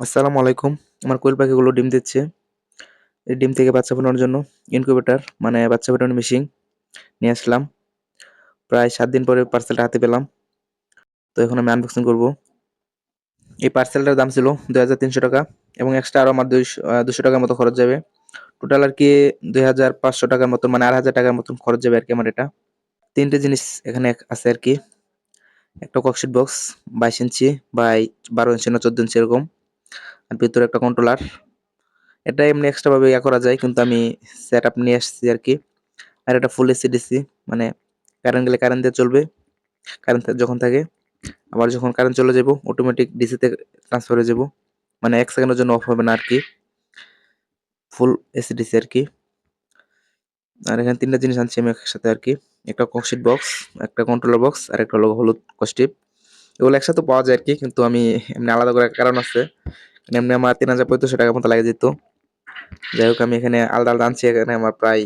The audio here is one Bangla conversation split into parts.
আসসালামু আলাইকুম। আমার কোয়েল পাখিগুলো ডিম দিচ্ছে। এই ডিম থেকে বাচ্চা ফোটানোর জন্য ইনকিউবেটর মানে বাচ্চা ফোটানোর মেশিন নিয়ে আসলাম। প্রায় ৭ দিন পরে পার্সেলটা হাতে পেলাম। তো এখন আমি আনবক্সিং করব। এই পার্সেলটার দাম ছিল ৳২,৩০০ এবং এক্সট্রা আরো আমার ৳২০০ মতো খরচ যাবে। টোটাল আরকি ৳২,৫০০ মতো মানে ৳২,৫০০ মতন খরচ যাবে আরকি আমার এটা। ৩ টে জিনিস এখানে আছে আরকি। একটা ককশিট বক্স ২২ ইঞ্চি বাই ১২ ইঞ্চি না ১৪ ইঞ্চি এরকম। আর ভিতরে একটা কন্ট্রোলার। এটা এমনি এক্সট্রা ভাবে করা যায় কিন্তু আমি সেটআপ নিয়ে আসছি আরকি। আর এটা ফুল এসি ডিসি মানে কারেন্ট গেলে কারেন্ট দিয়ে চলবে। কারেন্ট যখন থাকে আবার যখন কারেন্ট চলে যাবো অটোমেটিক ডিসিতে ট্রান্সফার হয়ে যাবো। মানে ১ সেকেন্ডের জন্য অফ হবে না আরকি। ফুল এসি ডিসি আরকি। আর এখানে ৩ টা জিনিস আনছি আমি একসাথে আরকি। একটা ককশিট বক্স, একটা কন্ট্রোলার বক্স আর একটা হলো হলুদ কসটিপ। এগুলো একসাথে পাওয়া যায় আরকি কিন্তু আমি এমনি আলাদা করে কারণ আছে। এমনি আমার ৳৩,৫০০ মতো লাগে যেত। যাই হোক আমি এখানে আলাদা, আলাদা আনছি। এখানে আমার প্রায়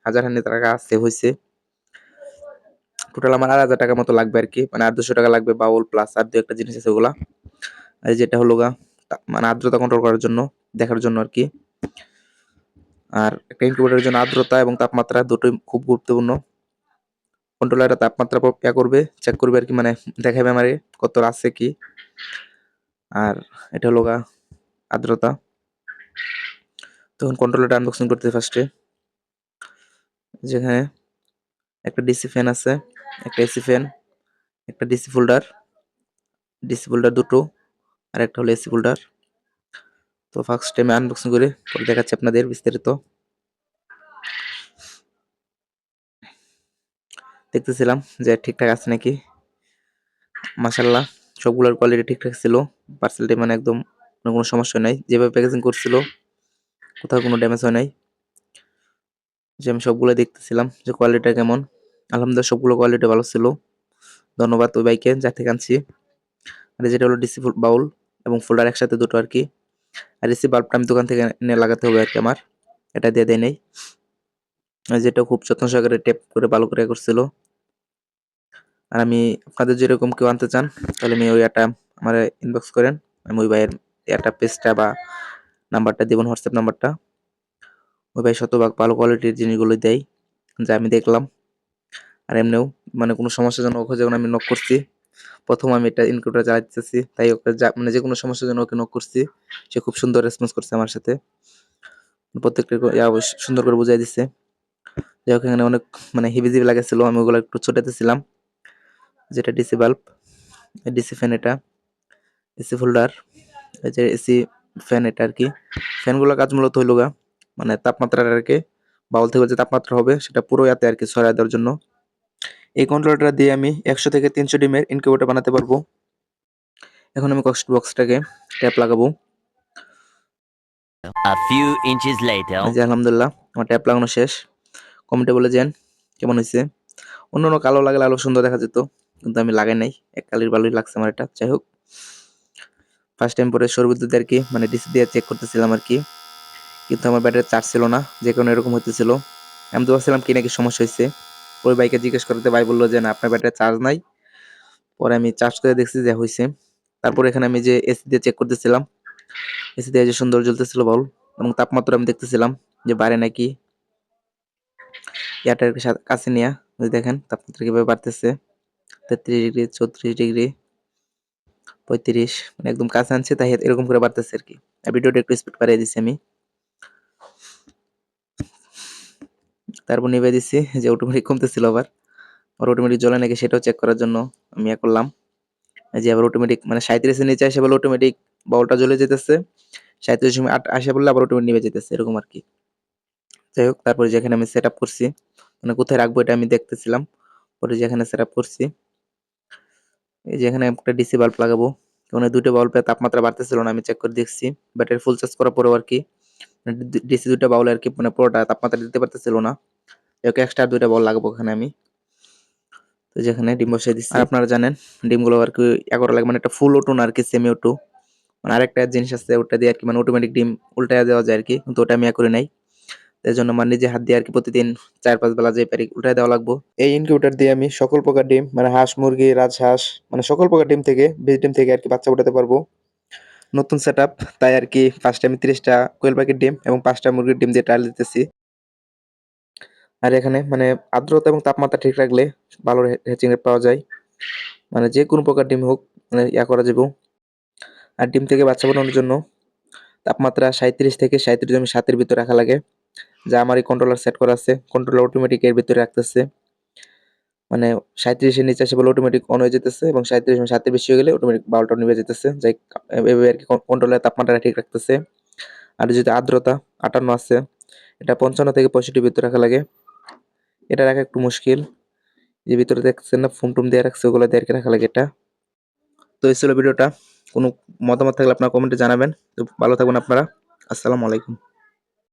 হাজারখানেক টাকা সেভ হইছে। টোটাল আমার ৳২,৫০০ মতো লাগবে আরকি। মানে ৳৮,২০০ লাগবে বাউল প্লাস আর ২ একটা জিনিস আছে ওগুলা। আর এই যেটা হলো মানে আর্দ্রতা কন্ট্রোল করার জন্য, দেখার জন্য আরকি। আর একটা ইনকিউবেটরের জন্য আর্দ্রতা এবং তাপমাত্রা দুটোই খুব গুরুত্বপূর্ণ। কন্ট্রোলারটা তাপমাত্রা করবে, চেক করবে আরকি মানে দেখাবে আমারে কত আছে কি। আর এটা হলো আর্দ্রতা। তখন কন্ট্রোলারটা আনবক্সিং করতেছি ফার্স্টে। যেখানে একটা ডিসি ফ্যান আছে, একটা এসি ফ্যান, একটা ডিসি ফোল্ডার দুটো আর একটা হলো এসি ফোল্ডার। তো ফার্স্ট টাইম আনবক্সিং করে পরে দেখাচ্ছি আপনাদের বিস্তারিত। দেখতেছিলাম যে ঠিকঠাক আছে নাকি। মাশাআল্লাহ সবগুলোর কোয়ালিটি ঠিকঠাক ছিল। পার্সেলটি মানে একদম কোনো সমস্যা নাই। যেভাবে প্যাকেজিং করছিল কোথাও কোনো ড্যামেজ হয় নাই। যে আমি সবগুলো দেখতেছিলাম যে কোয়ালিটিটা কেমন। আলহামদুলিল্লাহ সবগুলো কোয়ালিটি ভালো ছিল। ধন্যবাদ ওই ভাইকে যার থেকে আনছি। আর যেটা হলো ডিসি বাউল এবং ফোল্ডার একসাথে দুটো আরকি। আর এসি বাল্বটা আমি দোকান থেকে এনে লাগাতে হবে আরকি আমার। এটা দিয়ে দেয় নাই। আর যেটা খুব যত্ন সহকারে টেপ করে ভালো করে করছিল। আর আমি আপনাদের যেরকম কেউ আনতে চান তাহলে আমি ওই একটা আমারে ইনবক্স করেন। আমি ওই ভাইয়ের একটা পেজটা বা নাম্বারটা দিবেন হোয়াটসঅ্যাপ নাম্বারটা। ওই ভাই শতভাগ ভালো কোয়ালিটির জিনিসগুলো দেয়। যা আমি দেখলাম। আর এমনিও মানে কোনো সমস্যার জন্য ওকে যখন আমি নক করছি, ১ম আমি এটা ইনকিউবেটর চালাইতেছি। তাই ওকে মানে যেকোনো সমস্যার জন্য ওকে নক করছি। সে খুব সুন্দর রেসপন্স করছে আমার সাথে। প্রত্যেকটা সুন্দর করে বুঝাই দিছে। যাই হোক এখানে অনেক মানে হিবিজিবি লাগেছিল। আমি ওগুলো একটু ছোটাইতেছিলাম। যেটা ডিসি বাল্ব, ডিসি ফ্যান এটা, এসি ফোল্ডার, এই যে এসি ফ্যান এটা আরকি। ফ্যানগুলোর কাজ মূলত হইলো মানে তাপমাত্রাটাকে বাউল থেকে যে তাপমাত্রা হবে সেটা পুরো ইয়াতে আরকি ছড়ায় দেওয়ার জন্য। এই কন্ট্রোলারটা দিয়ে আমি ১০০ থেকে ৩০০ ডিমের ইনকিউবেটর বানাতে পারবো। এখন আমি বক্সটাকে ট্যাপ লাগাবো। A few inches later. এই যে আলহামদুলিল্লাহ আমার ট্যাপ লাগানো শেষ। কমেন্টে বলে যান কেমন হইছে? অন্যান্য কালো লাগলে আরো সুন্দর দেখা যেত। কিন্তু আমি লাগাই নাই। এক কালির ভালোই লাগছে আমার এটা। যাই হোক ফার্স্ট টাইম পরে সৌর বিদ্যুৎ আরকি মানে ডিসি দিয়ে চেক করতেছিলাম আরকি। কিন্তু আমার ব্যাটারির চার্জ ছিল না। যে কারণে এরকম হইতেছিল। আমি তো ভাবছিলাম কি নাকি সমস্যা হইছে। ওই ভাইকে জিজ্ঞেস করতে ভাই বলল যে, "না আপনার ব্যাটারির চার্জ নাই।" পরে আমি চার্জ করে দেখছি যে হইছে। তারপর এখানে আমি যে এসি দিয়ে চেক করতেছিলাম। এসি দিয়ে যে সুন্দর জ্বলতেছিল বাল্ব এবং তাপমাত্রা আমি দেখতেছিলাম যে বাড়ে নাকি। ইয়ারটাকে কাছে নিয়া ওই দেখেন তাপমাত্রা কিভাবে বাড়তেছে। ৩৩ ডিগ্রি, ৩৪ ডিগ্রি, ৩৫ মানে একদম কাছে আনছি তাই এরকম করে বাড়তেছে আরকি। আর ভিডিওটা একটু স্পিড বাড়িয়ে দিছি আমি। তারপর নিভাই দিছি যে অটোমেটিক কমতেছিল আবার। আর অটোমেটিক জ্বলে নাকি সেটাও চেক করার জন্য আমি করলাম। এই যে আবার অটোমেটিক মানে ৩৭ এর নিচে এসে বলে অটোমেটিক বাল্বটা জ্বলে যেতেছে। ৩৭ এর সময় আসে বললে আবার অটোমেটিক নিভে যেতেছে এরকম আরকি। যাই হোক তারপরে যেখানে আমি সেটআপ করছি, মানে কোথায় রাখবো এটা আমি দেখতেছিলাম। পরে যেখানে সেটআপ করছি, এই যে এখানে একটা ডিসি বাল্ব লাগাবো। ওখানে ২ টা বাল্বের তাপমাত্রা বাড়তেছিল না আমি চেক করে দেখছি। ব্যাটারি ফুল চার্জ করার পরেও আরকি ডিসি ২ টা বাউল আরকি মানে পুরোটা তাপমাত্রা দিতে পারতেছিল না। একে এক্সট্রা ২ টা বাউল লাগাবো এখানে আমি। তো যেখানে ডিম বসাই দিচ্ছি। আর আপনারা জানেন ডিমগুলো আরকি করা লাগে মানে একটা ফুল অটো না আরকি সেমি অটো। মানে আরেকটা জিনিস আছে ওটা দিয়ে আরকি মানে অটোমেটিক ডিম উল্টায়া দেওয়া যায় আরকি। কিন্তু ওটা আমি করি নাই। এজন্য আমার নিজে হাত দিয়ে আরকি প্রতিদিন ৪-৫ বেলা যে পারি উল্টায় দেওয়া লাগবো। এই ইনকিউবেটর দিয়ে আমি সকল প্রকার ডিম মানে হাঁস, মুরগি, রাজহাঁস মানে সকল প্রকার ডিম থেকে বীজ ডিম থেকে আরকি বাচ্চা ফোটাতে পারবো। নতুন সেটআপ, তাই আর কি ফার্স্টে আমি 30টা কোয়েল পাখির ডিম এবং 5টা মুরগির ডিম দিয়ে ট্রায়াল দিতেছি। আর এখানে মানে আর্দ্রতা এবং তাপমাত্রা ঠিক রাখলে ভালো হ্যাচিং রেট পাওয়া যায়। মানে যে কোনো প্রকার ডিম হোক মানে করা যাবে। আর ডিম থেকে বাচ্চা ফোটানোর জন্য তাপমাত্রা 37 থেকে 37.7 এর ভিতরে রাখা লাগে, যা আমার এই কন্ট্রোলার সেট করা আছে। কন্ট্রোলার অটোমেটিক এর ভিতরে রাখতেছে, মানে 37 এর নিচে আসে বলে অটোমেটিক অন হয়ে যেতেছে এবং 37.7 এর বেশি হয়ে গেলে অটোমেটিক বাল্বটা নিভে যেতেছে। যাই এভাবে আর কি কন্ট্রোলারের তাপমাত্রা ঠিক রাখতেছে। আর যদি আর্দ্রতা 58 আছে, এটা 55 থেকে 65 এর ভিতরে রাখা লাগে। এটা রাখা একটু মুশকিল, যে ভিতরে দেখছেন না ফোম টোম দিয়ে রাখছে, ওগুলো দিয়ে আর কি রাখা লাগে এটা। তো এই ছিল ভিডিওটা। কোনো মতামত থাকলে আপনারা কমেন্টে জানাবেন। তো ভালো থাকবেন আপনারা। আসসালামু আলাইকুম।